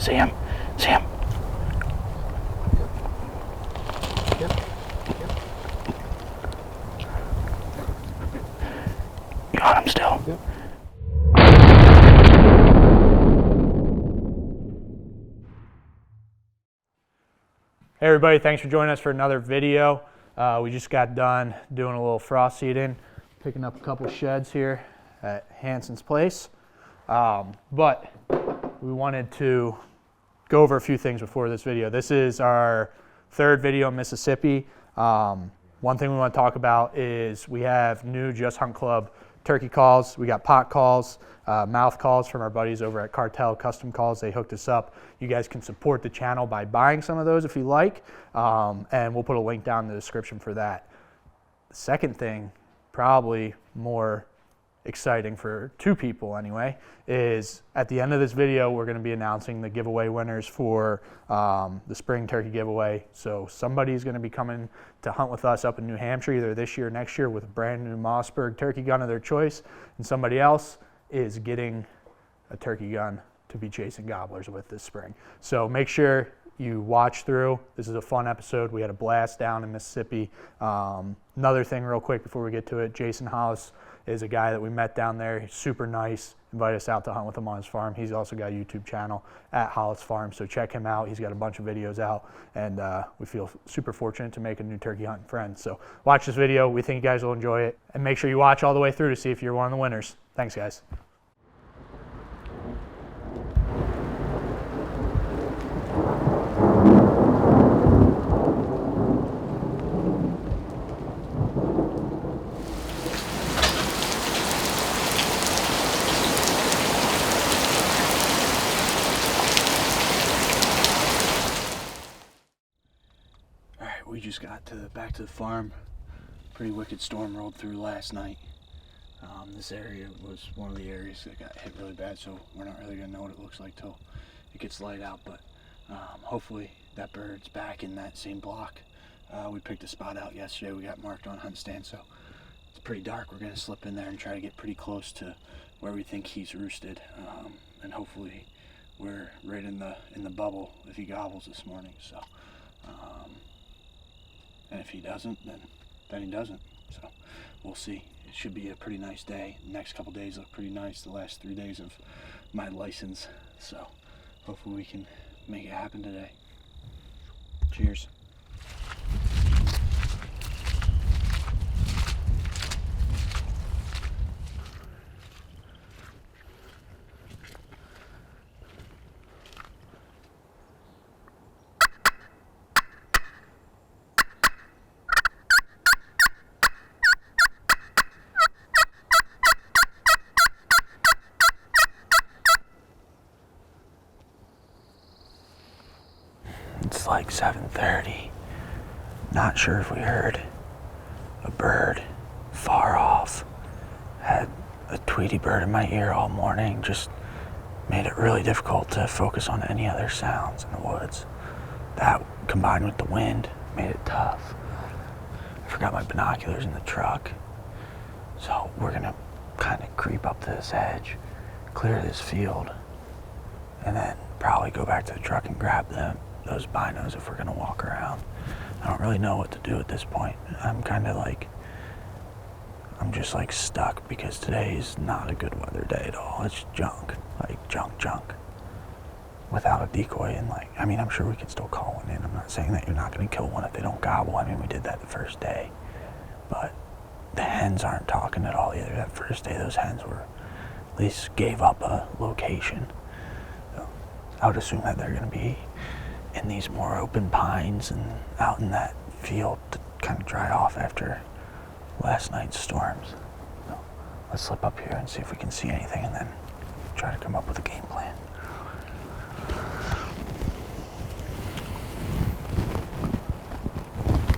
See him. See him. Yep. You got him still? Yep. Hey everybody, thanks for joining us for another video. We just got done doing a little frost seeding, picking up a couple sheds here at Hanson's place. But we wanted to go over a few things before this video. This is our third video in Mississippi. One thing we want to talk about is we have new Just Hunt Club turkey calls. We got pot calls, mouth calls from our buddies over at Cartel Custom Calls. They hooked us up. You guys can support the channel by buying some of those if you like, and we'll put a link down in the description for that. The second thing, probably more exciting for two people anyway, is at the end of this video we're going to be announcing the giveaway winners for the spring turkey giveaway. So somebody's going to be coming to hunt with us up in New Hampshire either this year or next year with a brand new Mossberg turkey gun of their choice, and somebody else is getting a turkey gun to be chasing gobblers with this spring. So make sure you watch through. This is a fun episode. We had a blast down in Mississippi. Another thing real quick before we get to it, Jason Hollis is a guy that we met down there. He's super nice. Invited us out to hunt with him on his farm. He's also got a YouTube channel at Hollis Farm, so check him out. He's got a bunch of videos out, and we feel super fortunate to make a new turkey hunting friend. So watch this video. We think you guys will enjoy it, and make sure you watch all the way through to see if you're one of the winners. Thanks, guys. We just got back to the farm. Pretty wicked storm rolled through last night. This area was one of the areas that got hit really bad, so we're not really gonna know what it looks like till it gets light out, but hopefully that bird's back in that same block. We picked a spot out yesterday. We got marked on hunt stand, so it's pretty dark. We're gonna slip in there and try to get pretty close to where we think he's roosted, and hopefully we're right in the bubble if he gobbles this morning. So and if he doesn't, then he doesn't. So we'll see. It should be a pretty nice day. The next couple days look pretty nice. The last 3 days of my license. So hopefully we can make it happen today. Cheers. It's like 7:30. Not sure if we heard a bird far off. Had a Tweety bird in my ear all morning. Just made it really difficult to focus on any other sounds in the woods. That combined with the wind made it tough. I forgot my binoculars in the truck. So we're gonna kind of creep up to this edge, clear this field, and then probably go back to the truck and grab those binos if we're gonna walk around. I don't really know what to do at this point. I'm just like stuck because today is not a good weather day at all. It's junk, like junk. Without a decoy and I'm sure we could still call one in. I'm not saying that you're not gonna kill one if they don't gobble. I mean, we did that the first day, but the hens aren't talking at all either. That first day, those hens were, at least gave up a location. So I would assume that they're gonna be in these more open pines and out in that field to kind of dry off after last night's storms. So let's slip up here and see if we can see anything and then try to come up with a game plan.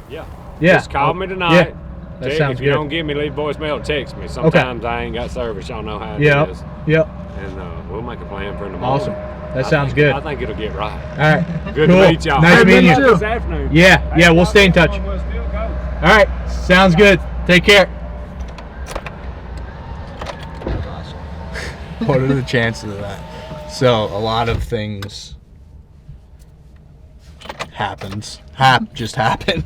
Yeah. Just call me tonight. Yeah. That Jake, sounds if you good. don't give me, leave voicemail, text me. Sometimes I ain't got service. Y'all know how it is. Yep. And we'll make a plan for in the morning. Awesome. That sounds good. I think it'll get right. All right. Good cool. to meet y'all. Nice meeting you. This afternoon. Yeah, we'll stay in touch. We'll still go. All right. Sounds good. Take care. What are the chances of that? So a lot of things just happened.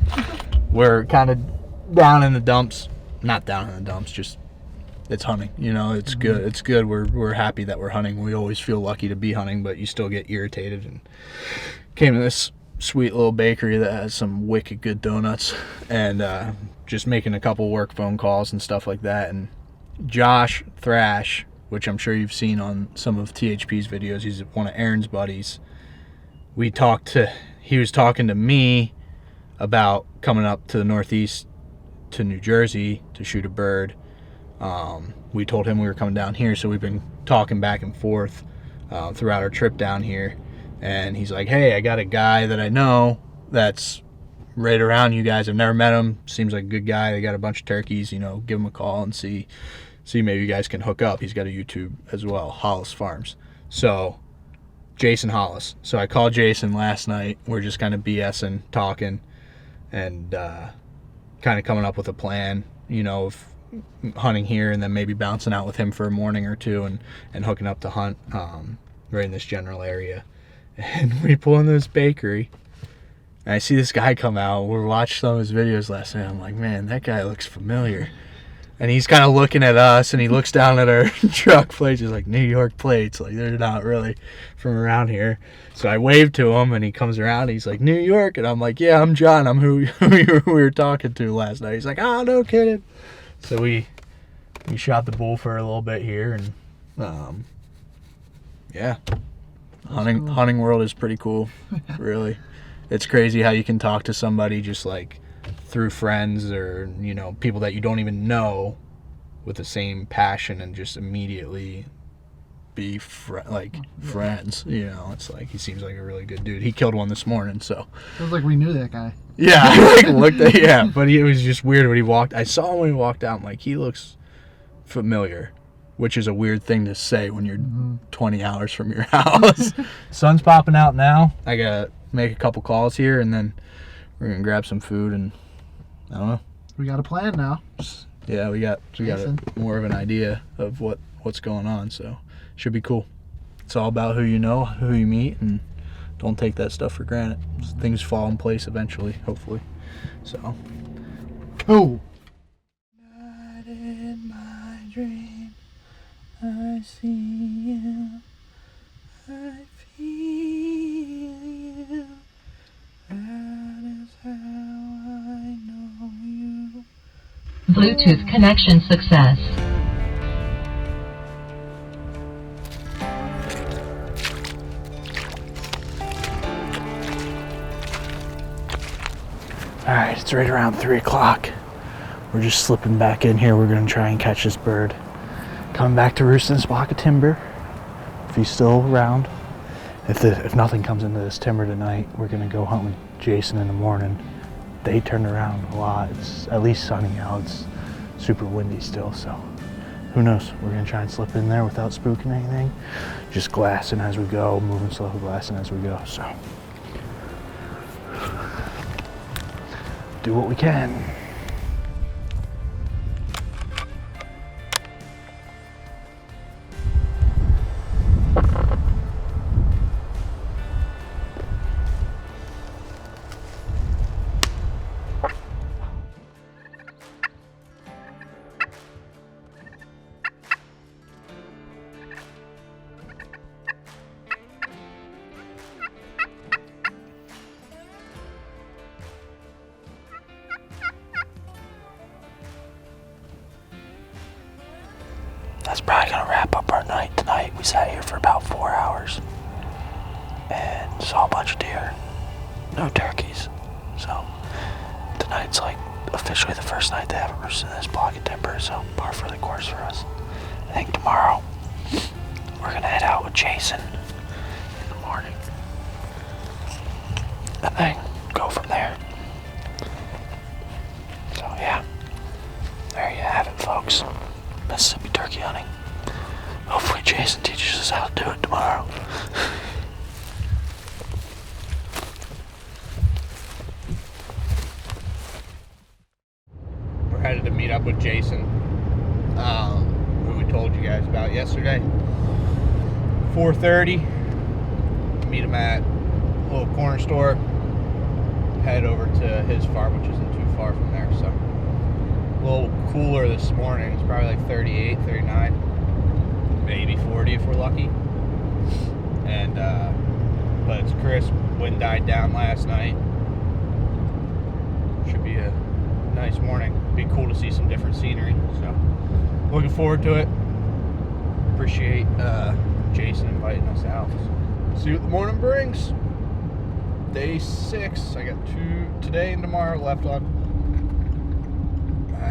We're kind of down in the dumps. Not down in the dumps, just it's hunting. You know, it's good. It's good. We're happy that we're hunting. We always feel lucky to be hunting, but you still get irritated. And came to this sweet little bakery that has some wicked good donuts, and just making a couple work phone calls and stuff like that. And Josh Thrash, which I'm sure you've seen on some of THP's videos, he's one of Aaron's buddies. He was talking to me about coming up to the Northeast to New Jersey to shoot a bird. We told him we were coming down here, so we've been talking back and forth throughout our trip down here. And he's like, hey, I got a guy that I know that's right around you guys. I've never met him. Seems like a good guy. They got a bunch of turkeys, you know, give him a call and see maybe you guys can hook up. He's got a YouTube as well, Hollis Farms. So Jason Hollis. So I called Jason last night. We're just kind of BSing, talking, and kind of coming up with a plan, you know, of hunting here and then maybe bouncing out with him for a morning or two and hooking up to hunt right in this general area. And we pull into this bakery, and I see this guy come out. We watched some of his videos last night. I'm like, man, that guy looks familiar. And he's kind of looking at us, and he looks down at our truck plates. He's like, New York plates. Like, they're not really from around here. So I wave to him, and he comes around. And he's like, New York? And I'm like, yeah, I'm John. I'm who we were talking to last night. He's like, oh, no kidding. So we shot the bull for a little bit here, and yeah. Hunting world is pretty cool, really. It's crazy how you can talk to somebody just like through friends or, you know, people that you don't even know with the same passion and just immediately be friends. You know, it's like he seems like a really good dude. He killed one this morning, so. Feels like we knew that guy. Yeah, I looked at but it was just weird when he walked. I saw him when he walked out. I'm like, he looks familiar, which is a weird thing to say when you're 20 hours from your house. Sun's popping out now. I gotta make a couple calls here, and then we're gonna grab some food, and I don't know. We got a plan now. Yeah, we got more of an idea of what's going on, so should be cool. It's all about who you know, who you meet, and don't take that stuff for granted. Things fall in place eventually, hopefully. So, Cool. Not in my dream, I see you, I feel you, that is how I know you. Bluetooth connection success. Alright, it's right around 3 o'clock. We're just slipping back in here. We're going to try and catch this bird. Coming back to roost in this block of timber. If he's still around. If nothing comes into this timber tonight, we're going to go hunt with Jason in the morning. They turned around a lot. It's at least sunny out. It's super windy still, so who knows? We're going to try and slip in there without spooking anything. Just glassing as we go, moving slow, glassing as we go, so. Do what we can. That's probably gonna wrap up our night tonight. We sat here for about 4 hours and saw a bunch of deer. No turkeys. So tonight's like officially the first night they haven't roosted in this block of timber, so par for the course for us. I think tomorrow we're gonna head out with Jason in the morning and then go from there. So yeah, there you have it, folks. Mississippi turkey hunting. Hopefully Jason teaches us how to do it tomorrow. We're headed to meet up with Jason, who we told you guys about yesterday. 4:30. Meet him at a little corner store head over to his farm, which isn't too far from there. So a little cooler this morning. It's probably like 38, 39, maybe 40 if we're lucky. And but it's crisp. Wind died down last night. Should be a nice morning. Be cool to see some different scenery. So looking forward to it. Appreciate Jason inviting us out. See what the morning brings. Day 6. I got 2 today and tomorrow left on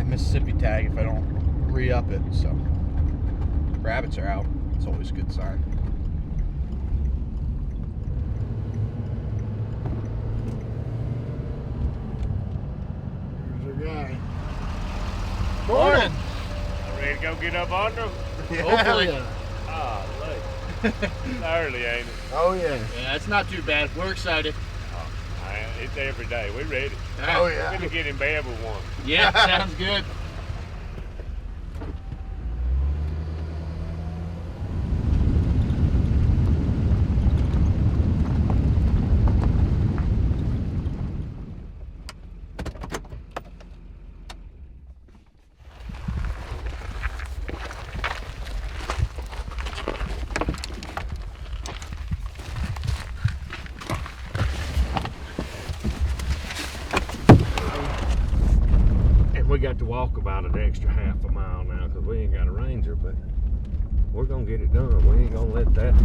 Mississippi tag if I don't re-up it. So rabbits are out. It's always a good sign. There's our guy. Morning. Ready to go get up under them? Hopefully. Ah, look. It's early, ain't it? Oh yeah. Yeah, it's not too bad. We're excited. It's every day. We ready. Oh We're yeah. gonna get in bed with one. Yeah, sounds good. We got to walk about an extra half a mile now because we ain't got a ranger, but we're gonna get it done. We ain't gonna let that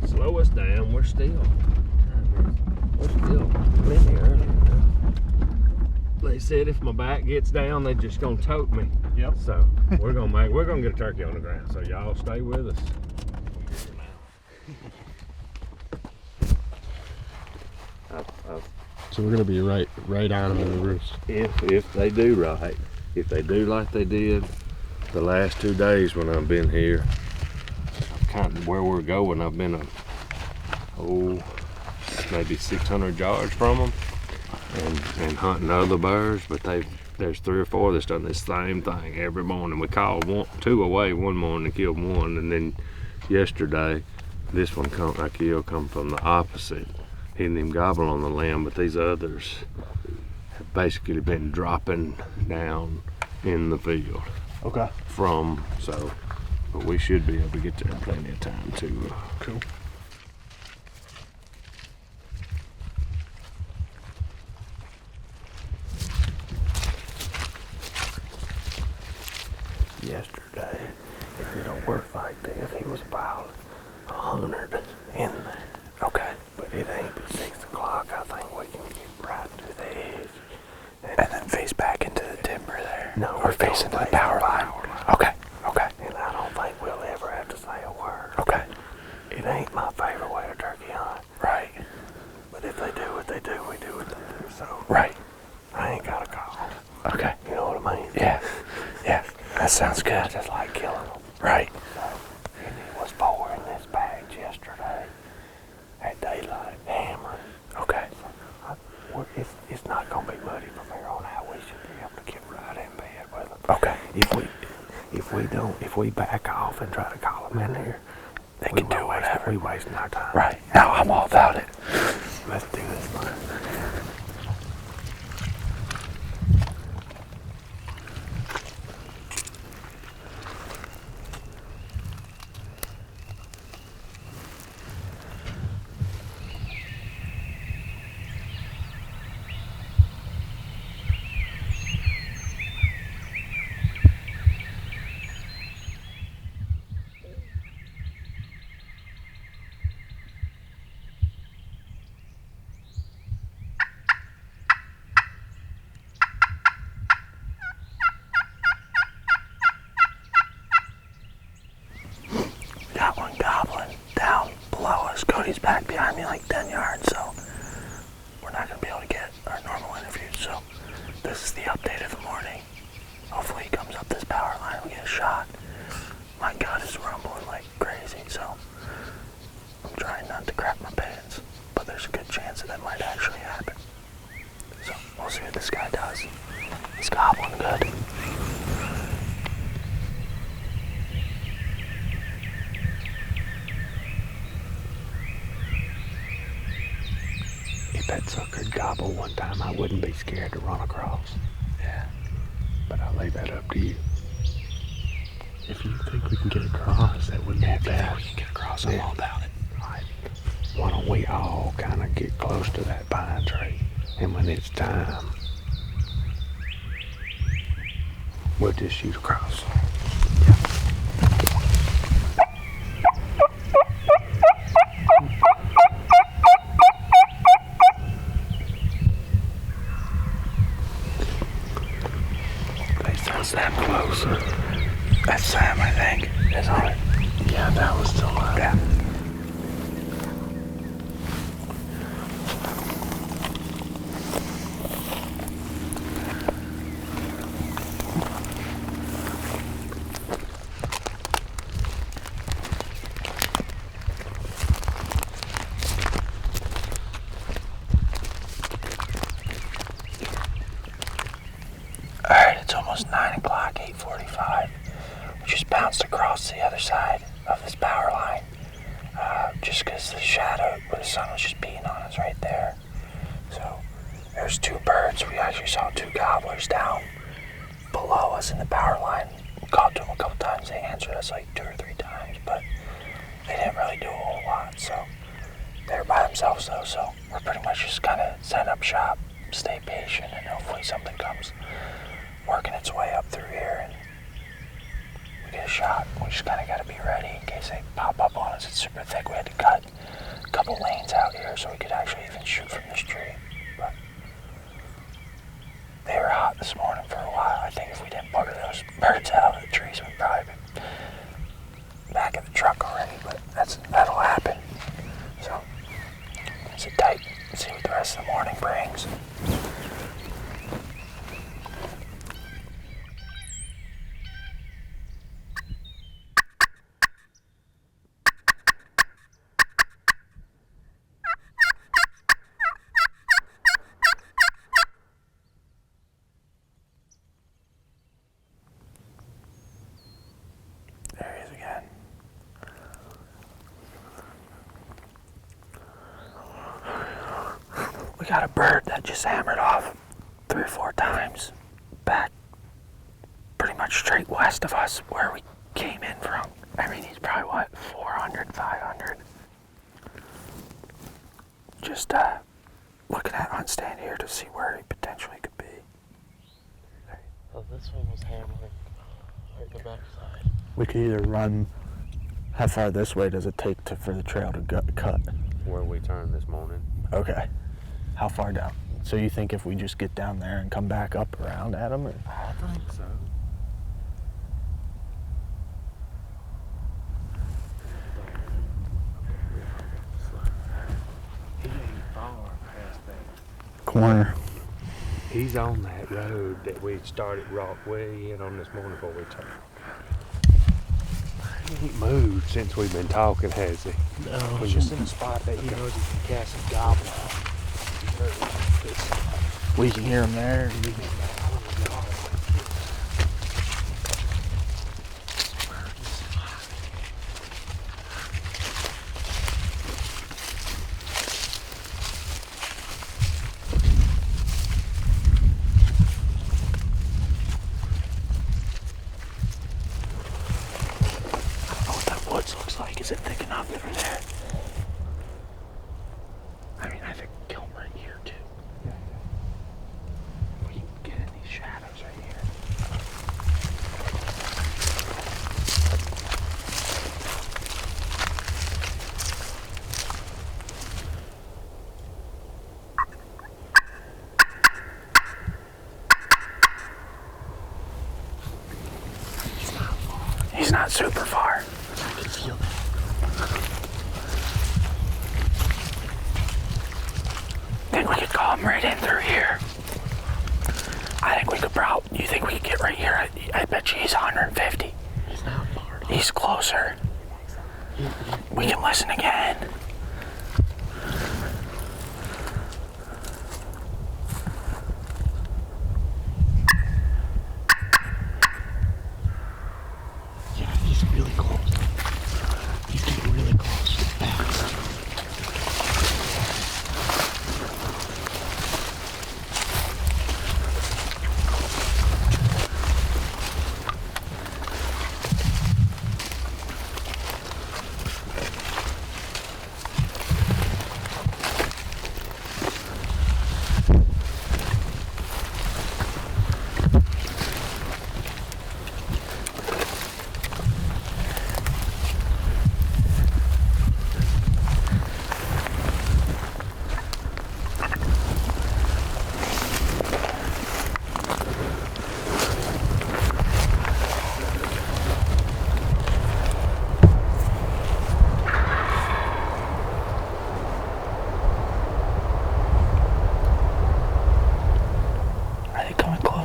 slow us down. We're still plenty early enough. They said if my back gets down, they're just gonna tote me. Yep. So we're gonna get a turkey on the ground. So y'all stay with us. So we're gonna be right on them in the roost. If they do right, if they do like they did the last 2 days when I've been here, kind of where we're going, I've been maybe 600 yards from them and hunting other birds, but there's 3 or 4 that's done this same thing every morning. We called 2 away one morning and killed one, and then yesterday this one I killed come from the opposite. He didn't even gobble on the limb, but these others have basically been dropping down in the field. Okay. But we should be able to get there in plenty of time too. Cool. Yesterday, if it don't work like this, he was about 100 in there. Okay. But it ain't but 6 o'clock. I think we can get right to the edge. And then face back into the timber there. No, or face into the power line. Okay. Okay. And I don't think we'll ever have to say a word. Okay. It ain't my favorite way to turkey hunt. Right. But if they do what they do, we do what they do. So. Right. I ain't got a call. Okay. You know what I mean? Yeah. Yeah. That sounds good. I just like killing them. Right. So, and it was 4 in this patch yesterday at daylight, hammering. Okay. So it's not going to be muddy from here on out. We should be able to get right in bed with them. Okay. If we back off and try to call them in here, they can do whatever. We wasting our time. Right. Now I'm all about it. Let's do this, man. Got one gobbling down below us. Cody's back behind me like 10 yards, so we're not going to be able to get our normal interviews. So this is the update of the morning. Hopefully he comes up this power line and we get a shot. My gut is rumbling like crazy, so I'm trying not to crap my pants, but there's a good chance that might actually happen. So we'll see what this guy does. He's gobbling good. if that sucker'd gobble one time, I wouldn't be scared to run across. Yeah. But I lay that up to you. If you think we can get across, that wouldn't be bad. We can get across, I'm all about it. All right. Why don't we all kind of get close to that pine tree, and when it's time, we'll just shoot across. That closer. That's Sam, I think. Is on it. Yeah, that was still loud. Yeah. Alright, it's almost 9 o'clock, 8:45. We just bounced across the other side of this power line. Just because the shadow where the sun was just beating on us right there. So there's two birds. We actually saw two gobblers down below us in the power line. We called to them a couple times. They answered us like 2 or 3 times, but they didn't really do a whole lot. So they're by themselves though. So we're pretty much just kind of setting up shop, stay patient, and hopefully something comes working its way up through here and we get a shot. We just kind of got to be ready in case they pop up on us. It's super thick. We had to cut a couple lanes out here so we could actually even shoot from this tree. But they were hot this morning for a while. I think if we didn't bugger those birds out of the trees, we'd probably be back in the truck already. But that'll happen. So sit tight and see what the rest of the morning brings. There he is again. We got a bird that just hammered off 3 or 4 times back pretty much straight west of us where we came in from. I mean, he's probably what, 400, 500. Just looking at hunt stand here to see where he potentially could be. Oh, this one was hammering right the backside. We could either run. How far this way does it take for the trail to cut? Where we turned this morning. Okay. How far down? So you think if we just get down there and come back up around at him? Or? I think so. He ain't far past that. Corner. He's on that road that we started rock way in on this morning before we turned. He ain't moved since we've been talking, has he? No, He's just in a spot that he knows he can cast a gobbler. We can hear him there. Looks like, is it thick enough over there? I mean, I think kill him right here too. We can get in these shadows right here. He's not super far. I can feel that. I think we could call him right in through here. I think we could you think we could get right here? I bet you he's 150. He's not far. He's closer. We can listen again. Yeah, he's really close. He's getting really close. Fast.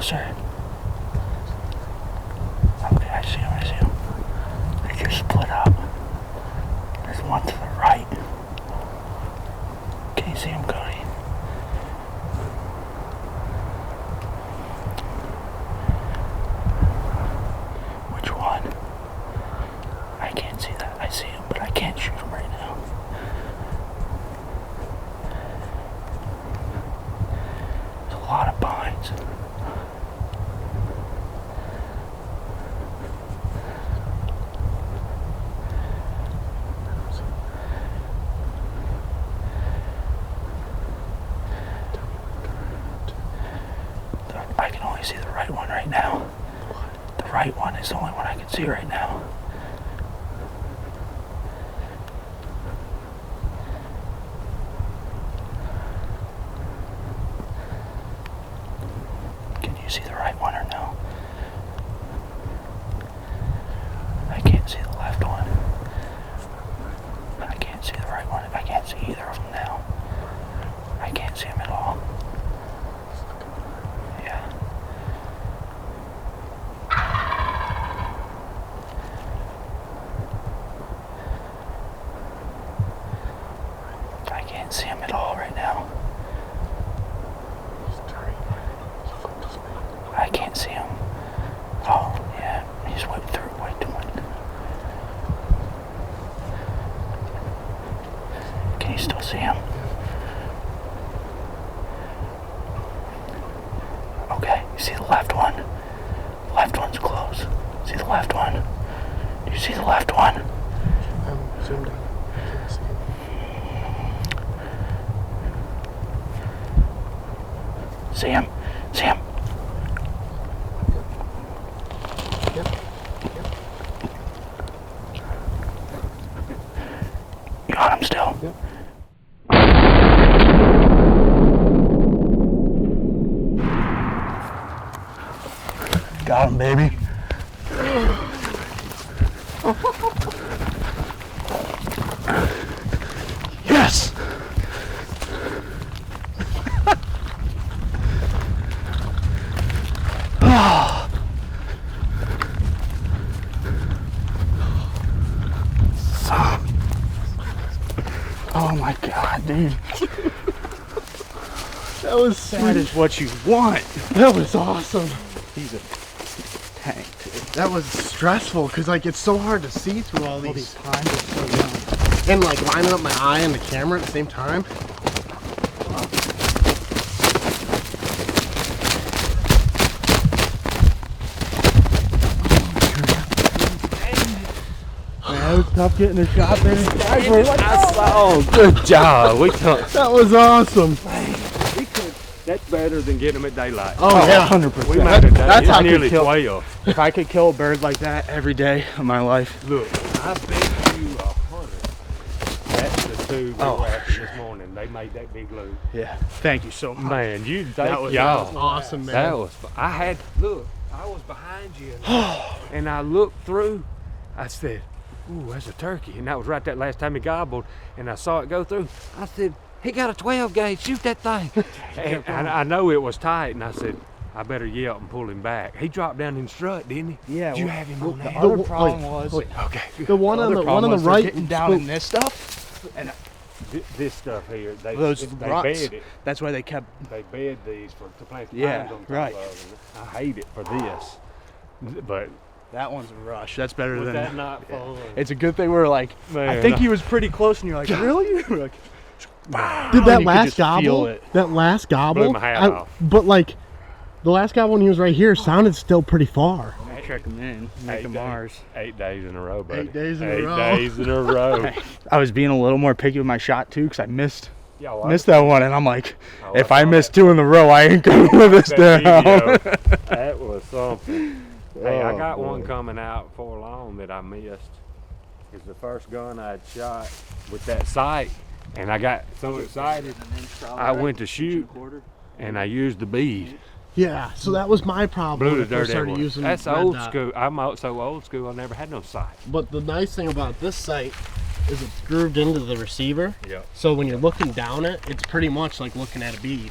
closer. Okay, I see him. They just split up. There's one to the right. Can you see him, Cody? Which one? I can't see that. I see him, but I can't shoot him right now. There's a lot of pines. I can only see the right one right now. The right one is the only one I can see right now. Can you see the right one or no? I can't see the left one. I can't see the right one. I can't see either of them now. I can't see them at all. Yeah. I can't see him at all right now. I can't see him. Oh, yeah. He's way through. What are you doing? Can you still see him? Okay. You see the left one? The left one's close. See the left one? Do you see the left one? I'm zoomed in. I can't see it. See him? See him? You on him still? Yep. Got him, baby. Yes! Oh my God, dude. That was sweet. That is what you want. That was awesome. He's a tank, dude. That was stressful because like it's so hard to see through all these pines are so young. and like lining up my eye and the camera at the same time. Man, it was tough getting a shot there. Guys were like, I saw. Good job. We took. That was awesome. We could. That's better than getting them at daylight. Oh yeah, 100%. We made it. That's It's how I could nearly kill- 12. If I could kill a bird like that every day of my life. Look, I bet you 100. That's the two we were after this morning. They made that big loop. Yeah. Thank you so much. Man, you That thank was y'all. awesome, man. That was. I had look. I was behind you, and I looked through. I said, "Ooh, that's a turkey," and that was right that last time he gobbled, and I saw it go through. I said, "He got a 12 gauge. Shoot that thing!" And I know it was tight, and I said, "I better yell and pull him back." He dropped down in strut, didn't he? Yeah. Did you have him on The that? other problem was Okay. The one on the right. getting down in this stuff, and This stuff here, they those they rocks. bed it. That's why they kept. They bed these to plant the Yeah, pines on top right. of, and I hate it for this. But That one's a rush. That's better was than. that not fun? It's a good thing we're like. I think he was pretty close, and you're like, really? We're like, wow. Did And that you could last just feel gobble? it. That last gobble? my hat off. But like, the last gobble when he was right here sounded still pretty far. Check them in, make them ours. 8 days in a row, buddy. 8 days in a 8 row. days in a row. I was being a little more picky with my shot too, because I missed Yo, that one, and I'm like, Oh, if I I saw miss that. 2 in a row, I ain't going with this that down. video, that was something. Hey, I Oh, got boy. one coming out before long that I missed. It's the first gun I'd shot with that sight, and I got so excited. I went to shoot, and I used the bead. Yeah, so that was my problem Blew when the I first dirt started everywhere. using That's red old dot. school. I'm so old school. I never had no sight. But the nice thing about this sight is it's grooved into the receiver. Yeah. So when you're looking down it, it's pretty much like looking at a bead.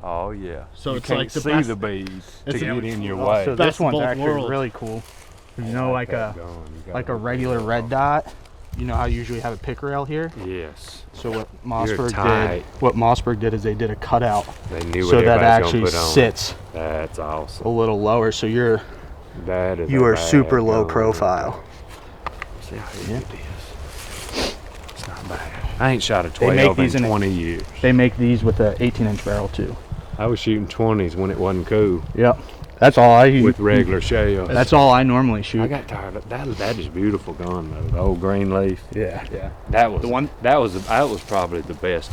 Oh yeah. So you it's can't like the see best- the bees to it's get in your Oh, way. so Best this of one's both actually worlds. really cool. You I know, like that a gun. You got like a it. regular red dot. You know how you usually have a pick rail here? Yes. So what You're Mossberg tight. did, what Mossberg did is they did a cutout They knew what so that everybody's actually gonna put on. sits That's a awesome. little lower. So you That is. are a bad super low gun. profile. See how easy it is. It's not bad. I ain't shot a They make 12 these in in a- 20 years. They make these with a 18-inch barrel too. I was shooting 20s when it wasn't cool Yep. That's all I use. with regular shells. That's all I normally shoot. I got tired of that. That is a beautiful gun though. The old green leaf. Yeah. That was The one- That was probably the best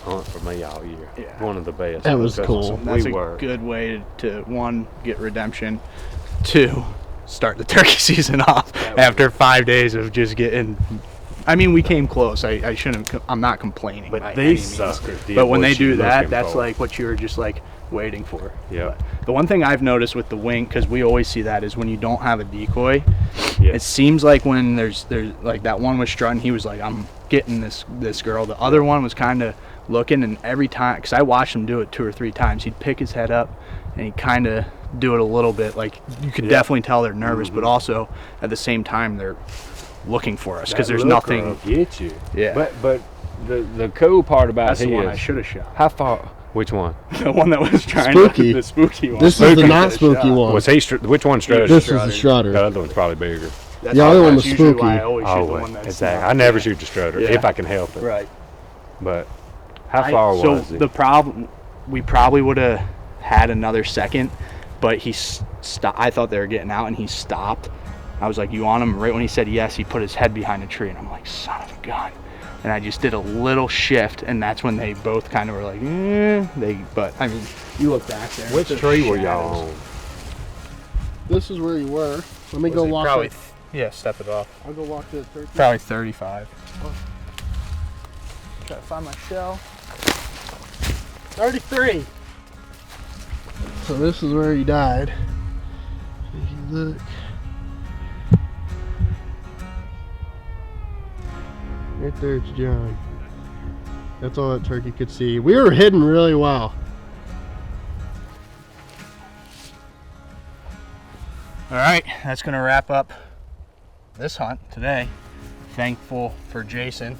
hunt for me all year. Yeah. One of the best. That was Because cool. That's we a were. good way to, one, get redemption, two, start the turkey season off after 5 days of just getting. I mean, we came close. I shouldn't. I'm not complaining. But by these any means. suckers did But when what they you're do that, looking that's for. like what you were just like waiting for. Yeah. The one thing I've noticed with the wing, because we always see that, is when you don't have a decoy. It Yes. seems like when there's like that one was strutting, he was like, I'm getting this girl. The other one was kind of looking, and every time, because I watched him do it 2 or 3 times, he'd pick his head up and he'd kind of do it a little bit. Like you could definitely tell they're nervous, but also at the same time they're looking for us because That there's looker nothing. will get you. Yeah. But the cool part about That's the one I his. should have shot. How far? Which one? The one that was trying Spooky. the spooky one. This is the not Spooky spooky one. Was he? Which one strutted? This is the strutter. The other one's probably bigger. That's The other one that's was usually spooky. why I always shoot the Oh, one that's exactly. not- I never shoot the strutter Yeah. if I can help it. Right. But how far so was he? the problem, we probably would have had another second, but he stopped. I thought they were getting out, and he stopped. I was like, "You on him?" Right when he said yes, he put his head behind a tree, and I'm like, "Son of a gun!" And I just did a little shift, and that's when they both kind of were like, But I mean, you look back there. Which there's tree were y'all shadows. on? This is where you were. Let me go Was it walk. probably, it. yeah, step it off. I'll go walk to the turkey. Probably 35. Try to find my shell. 33. So this is where he died. If you look. Right there, it's John. That's all that turkey could see. We were hidden really well. All right, that's gonna wrap up this hunt today. Thankful for Jason,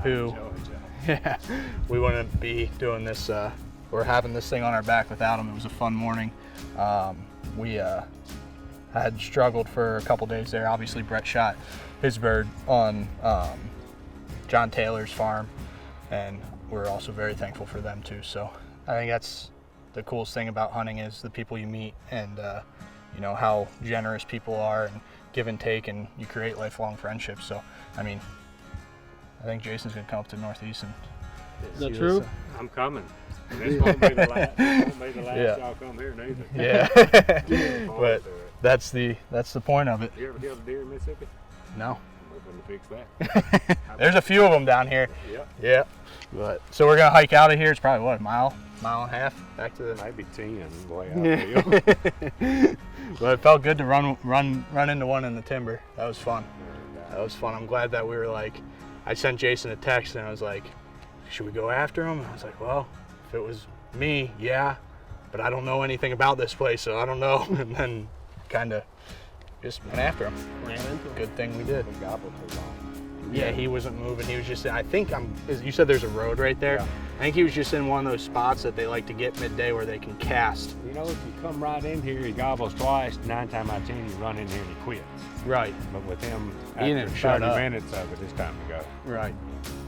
who, yeah, we wouldn't be doing this, or having this thing on our back without him. It was a fun morning. We had struggled for a couple days there. Obviously, Brett shot his bird on John Taylor's farm, and we're also very thankful for them too. So I think that's the coolest thing about hunting is the people you meet, and you know how generous people are, and give and take, and you create lifelong friendships. So I mean, I think Jason's gonna come up to the Northeast and Is that true? I'm coming. This won't be the last. This won't be the last Yeah. y'all come here neither. yeah. But that's the point of it. You ever killed a deer in Mississippi? No, We're gonna fix that. there's a few of them down here. Yep. Yeah. But so we're gonna hike out of here. It's probably what, a mile and a half back to the. Maybe 10. Boy, I feel. But it felt good to run into one in the timber. That was fun. That was fun. I'm glad that we were like, I sent Jason a text and I was like, should we go after him? And I was like, well, if it was me, yeah, but I don't know anything about this place, so I don't know. And then kind of just went after him. Good thing we did. Yeah, he wasn't moving. He was just, I think you said there's a road right there. Yeah. I think he was just in one of those spots that they like to get midday where they can cast. You know, if you come right in here, he gobbles twice. 9 times out of 10, you run in here and he quits. Right. But with him, He didn't after shut 30 up. minutes of it, it's time to go. Right.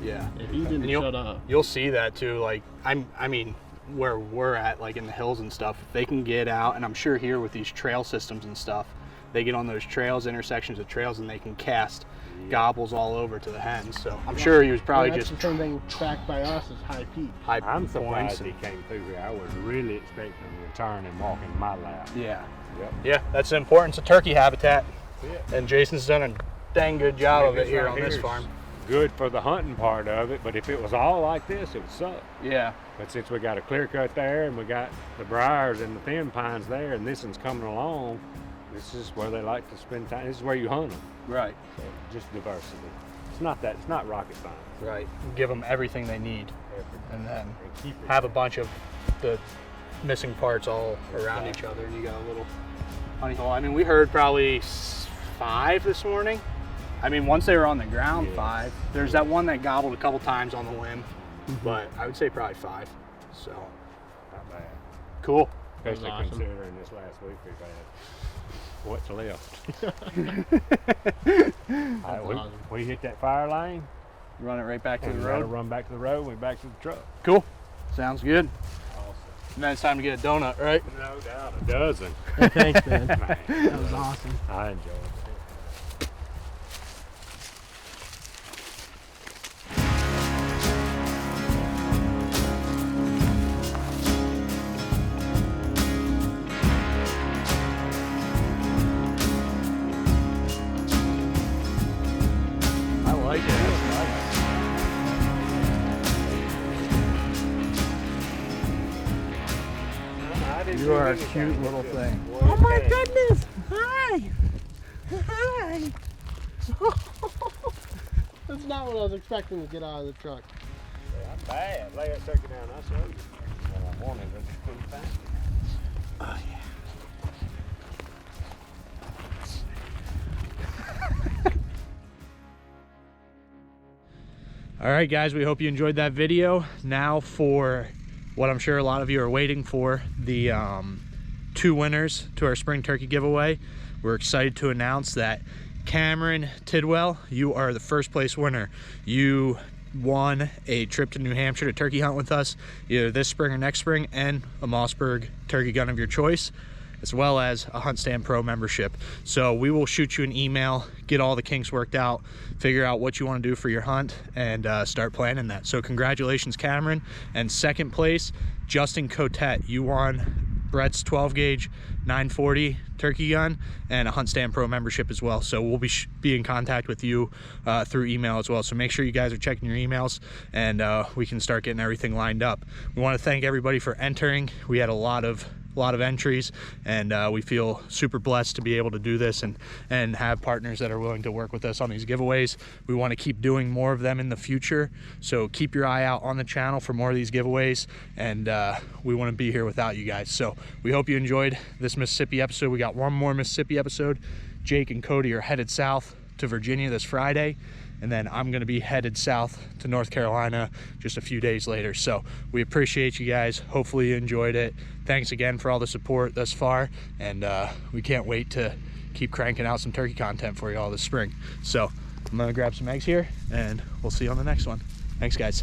Yeah. If he didn't And you'll- shut up. You'll see that too. Like I mean, where we're at, like in the hills and stuff, if they can get out, and I'm sure here with these trail systems and stuff, they get on those trails, intersections of trails, and they can cast gobbles all over to the hens. So I'm sure he was probably That's just the same thing back by us is High Peak. high I'm points. surprised he came through here. I was really expecting him to turn and walk in my lap. Yeah. Yep. Yeah, that's the importance of turkey habitat. That's And Jason's done a dang good job of it This here right on this here's farm. Good for the hunting part of it, but if it was all like this, it would suck. Yeah. But since we got a clear cut there and we got the briars and the thin pines there and this one's coming along, this is where they like to spend time. This is where you hunt them. Right. So just diversity. It's not rocket science. Right. Give them everything they need, and then And keep it. have a bunch of the missing parts all around each other, and you got a little honey hole. I mean, we heard probably 5 this morning. I mean, once they were on the ground, 5. There's that one that gobbled a couple times on the limb, but I would say probably 5. So, Not bad. cool. Especially awesome. considering this last week we've had what's left. We hit that fire lane. Run it right back to And the we gotta road. run back to the road and we back to the truck. Cool. Sounds good. Awesome. And then it's time to get a donut, right? No doubt, a dozen. Thanks, man. Man, That was awesome. I enjoyed it. I like it. That's nice. You are a cute little thing. Oh my Goodness! Hi! Hi! That's not what I was expecting to get out of the truck. I'm bad. Lay that turkey down. I'll show you. Well, I wanted, I just couldn't find it. Oh, yeah. All right, guys, we hope you enjoyed that video. Now for what I'm sure a lot of you are waiting for, the 2 winners to our spring turkey giveaway. We're excited to announce that Cameron Tidwell, you are the first place winner. You won a trip to New Hampshire to turkey hunt with us, either this spring or next spring, and a Mossberg turkey gun of your choice, as well as a Hunt Stand Pro membership. So we will shoot you an email, get all the kinks worked out, figure out what you want to do for your hunt, and start planning that. So congratulations, Cameron. And second place, Justin Cotet, you won Brett's 12 gauge 940 turkey gun and a Hunt Stand Pro membership as well. So we'll be in contact with you through email as well. So make sure you guys are checking your emails, and we can start getting everything lined up. We want to thank everybody for entering. We had a lot of entries, and we feel super blessed to be able to do this and have partners that are willing to work with us on these giveaways. We want to keep doing more of them in the future, so keep your eye out on the channel for more of these giveaways, and we want to be here without you guys. So we hope you enjoyed this Mississippi episode. We got one more Mississippi episode. Jake and Cody are headed south to Virginia this Friday, and then I'm going to be headed south to North Carolina just a few days later. So we appreciate you guys. Hopefully you enjoyed it. Thanks again for all the support thus far, and we can't wait to keep cranking out some turkey content for you all this spring. So I'm going to grab some eggs here, and we'll see you on the next one. Thanks, guys.